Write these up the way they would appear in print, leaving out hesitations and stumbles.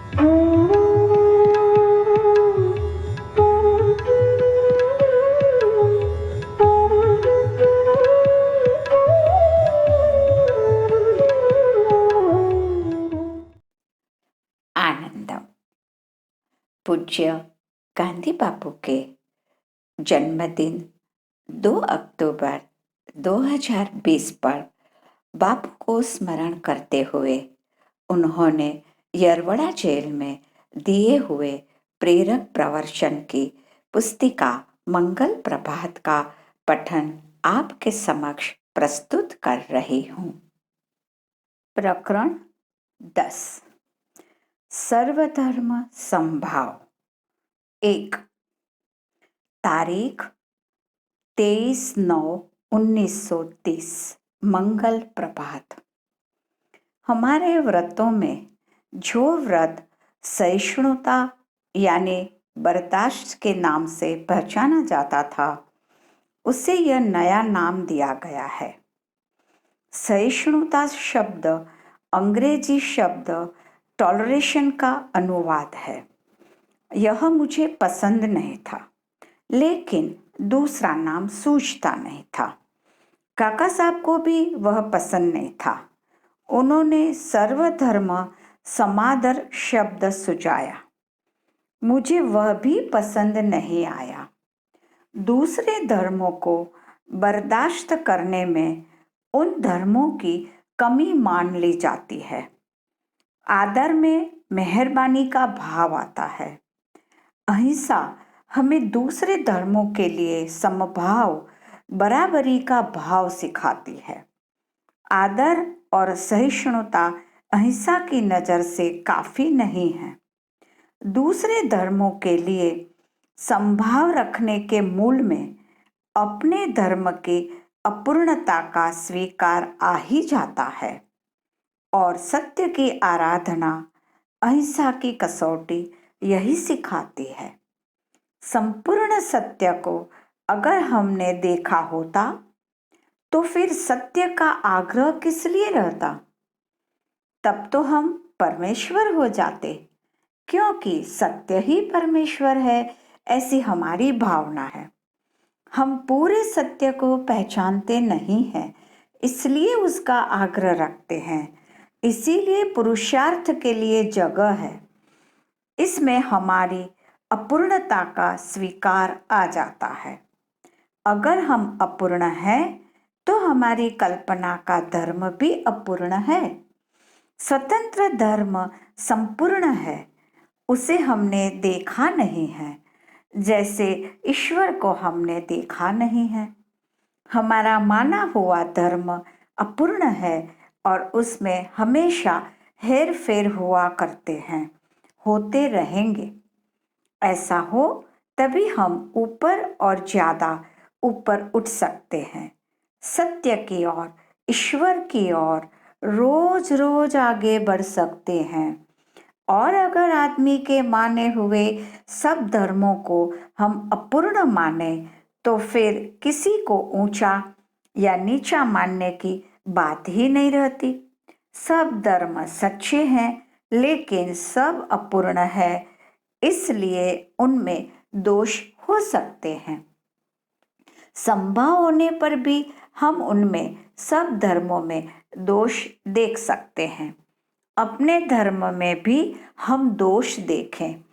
आनंद। पूज्य गांधी बापू के जन्मदिन 2 अक्टूबर 2020 पर बापू को स्मरण करते हुए उन्होंने यरवड़ा जेल में दिए हुए प्रेरक प्रवचन की पुस्तिका मंगल प्रभात का पठन आपके समक्ष प्रस्तुत कर रही हूँ। प्रकरण 10 सर्वधर्म समभाव। 1 तारीख 23/9/1930 मंगल प्रभात। हमारे व्रतों में जो व्रत सहिष्णुता यानी बर्दाश्त के नाम से पहचाना जाता था, उसे यह नया नाम दिया गया है। सहिष्णुता शब्द अंग्रेजी शब्द टॉलरेशन का अनुवाद है। यह मुझे पसंद नहीं था, लेकिन दूसरा नाम सूझता नहीं था। काका साहब को भी वह पसंद नहीं था। उन्होंने सर्वधर्म समादर शब्द सुझाया। मुझे वह भी पसंद नहीं आया। दूसरे धर्मों को बर्दाश्त करने में उन धर्मों की कमी मान ली जाती है। आदर में मेहरबानी का भाव आता है। अहिंसा हमें दूसरे धर्मों के लिए समभाव बराबरी का भाव सिखाती है। आदर और सहिष्णुता अहिंसा की नज़र से काफ़ी नहीं है। दूसरे धर्मों के लिए समभाव रखने के मूल में अपने धर्म की अपूर्णता का स्वीकार आ ही जाता है और सत्य की आराधना अहिंसा की कसौटी यही सिखाती है। संपूर्ण सत्य को अगर हमने देखा होता तो फिर सत्य का आग्रह किस लिए रहता? तब तो हम परमेश्वर हो जाते, क्योंकि सत्य ही परमेश्वर है, ऐसी हमारी भावना है। हम पूरे सत्य को पहचानते नहीं हैं, इसलिए उसका आग्रह रखते हैं। इसीलिए पुरुषार्थ के लिए जगह है। इसमें हमारी अपूर्णता का स्वीकार आ जाता है। अगर हम अपूर्ण हैं तो हमारी कल्पना का धर्म भी अपूर्ण है। स्वतंत्र धर्म संपूर्ण है, उसे हमने देखा नहीं है, जैसे ईश्वर को हमने देखा नहीं है। हमारा माना हुआ धर्म अपूर्ण है और उसमें हमेशा हेर फेर हुआ करते हैं, होते रहेंगे। ऐसा हो तभी हम ऊपर और ज्यादा ऊपर उठ सकते हैं, सत्य की ओर, ईश्वर की ओर रोज रोज आगे बढ़ सकते हैं। और अगर आदमी के माने हुए सब धर्मों को हम अपूर्ण माने तो फिर किसी को ऊंचा या नीचा मानने की बात ही नहीं रहती। सब धर्म सच्चे हैं, लेकिन सब अपूर्ण है, इसलिए उनमें दोष हो सकते हैं। संभव होने पर भी हम उनमें सब धर्मों में दोष देख सकते हैं। अपने धर्म में भी हम दोष देखें।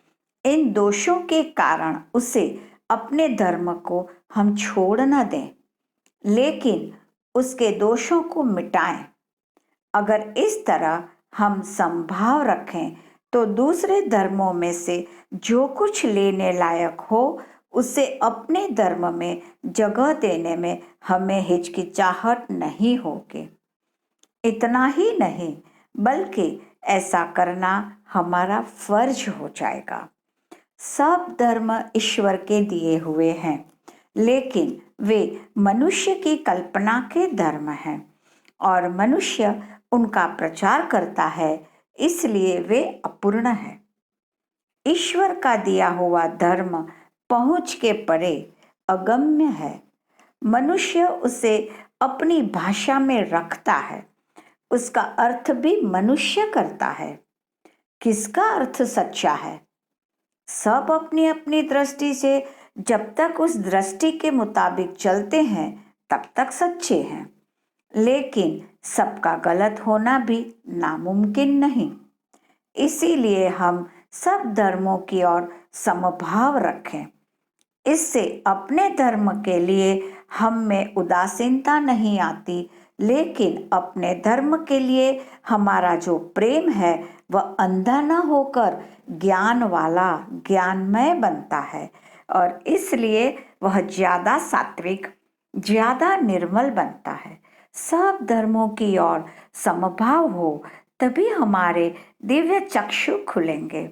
इन दोषों के कारण उसे अपने धर्म को हम छोड़ न दें, लेकिन उसके दोषों को मिटाएं। अगर इस तरह हम समभाव रखें तो दूसरे धर्मों में से जो कुछ लेने लायक हो उसे अपने धर्म में जगह देने में हमें हिचकिचाहट नहीं होगी। इतना ही नहीं, बल्कि ऐसा करना हमारा फर्ज हो जाएगा। सब धर्म ईश्वर के दिए हुए हैं, लेकिन वे मनुष्य की कल्पना के धर्म हैं और मनुष्य उनका प्रचार करता है, इसलिए वे अपूर्ण है। ईश्वर का दिया हुआ धर्म पहुंच के परे अगम्य है। मनुष्य उसे अपनी भाषा में रखता है, उसका अर्थ भी मनुष्य करता है। किसका अर्थ सच्चा है? सब अपनी अपनी दृष्टि से जब तक उस दृष्टि के मुताबिक चलते हैं तब तक सच्चे हैं, लेकिन सबका गलत होना भी नामुमकिन नहीं। इसीलिए हम सब धर्मों की ओर समभाव रखें। इससे अपने धर्म के लिए हम में उदासीनता नहीं आती, लेकिन अपने धर्म के लिए हमारा जो प्रेम है वह अंधा न होकर ज्ञान वाला, ज्ञानमय बनता है और इसलिए वह ज़्यादा सात्विक, ज़्यादा निर्मल बनता है। सब धर्मों की ओर समभाव हो तभी हमारे दिव्य चक्षु खुलेंगे।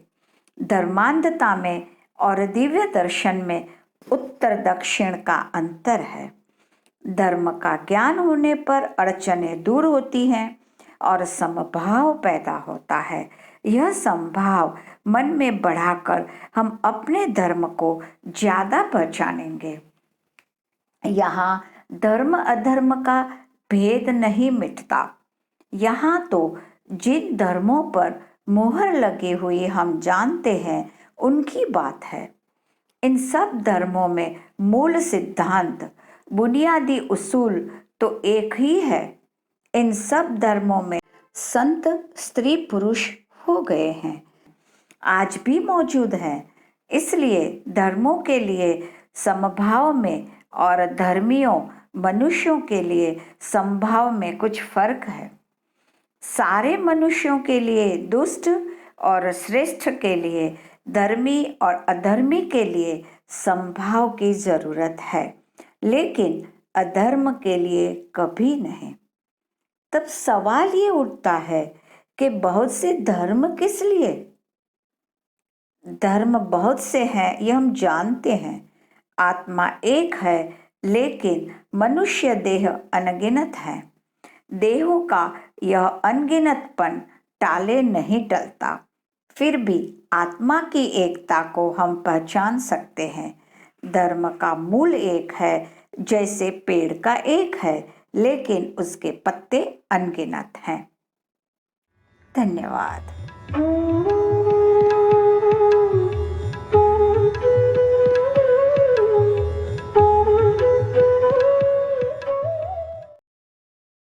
धर्मांधता में और दिव्य दर्शन में उत्तर दक्षिण का अंतर है। धर्म का ज्ञान होने पर अड़चनें दूर होती हैं और समभाव पैदा होता है। यह समभाव मन में बढ़ाकर हम अपने धर्म को ज़्यादा पहचानेंगे। यहाँ धर्म अधर्म का भेद नहीं मिटता। यहाँ तो जिन धर्मों पर मोहर लगी हुई हम जानते हैं उनकी बात है। इन सब धर्मों में मूल सिद्धांत, बुनियादी उसूल तो एक ही है। इन सब धर्मों में संत स्त्री पुरुष हो गए हैं, आज भी मौजूद हैं। इसलिए धर्मों के लिए समभाव में और धर्मियों मनुष्यों के लिए समभाव में कुछ फर्क है। सारे मनुष्यों के लिए, दुष्ट और श्रेष्ठ के लिए, धर्मी और अधर्मी के लिए समभाव की जरूरत है, लेकिन अधर्म के लिए कभी नहीं। तब सवाल ये उठता है कि बहुत से धर्म किस लिए? धर्म बहुत से हैं, यह हम जानते हैं। आत्मा एक है, लेकिन मनुष्य देह अनगिनत है। देहों का यह अनगिनतपन टाले नहीं टलता। फिर भी आत्मा की एकता को हम पहचान सकते हैं। धर्म का मूल एक है, जैसे पेड़ का एक है, लेकिन उसके पत्ते अनगिनत हैं। धन्यवाद।